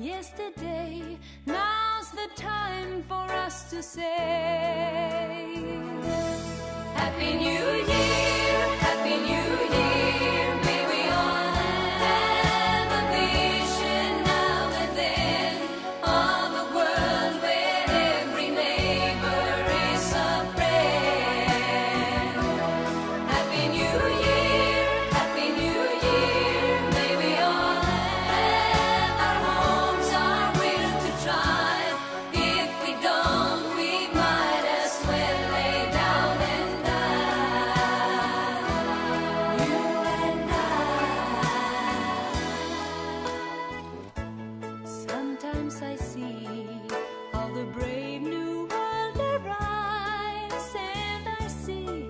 yesterday. Now's the time for us to say Happy New Year, Happy New Year. May we all have a vision now and then of a world where every neighbor is a friend. Happy New Year, Happy New Year. May we all have our homes, our will to try. If we don't, we might as well lay down and die. You and I. Sometimes I see how the brave new world arrives, and I see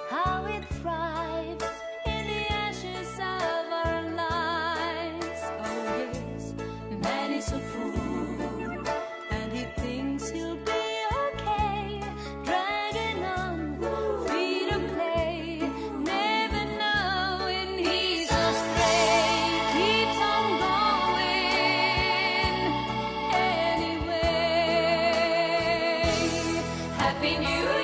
how it thrives in the ashes of our lives. Oh yes, man is a fool, and he thinks he'll be okay, dragging on, free to play, never knowing he's astray. Keeps on going anyway. Happy New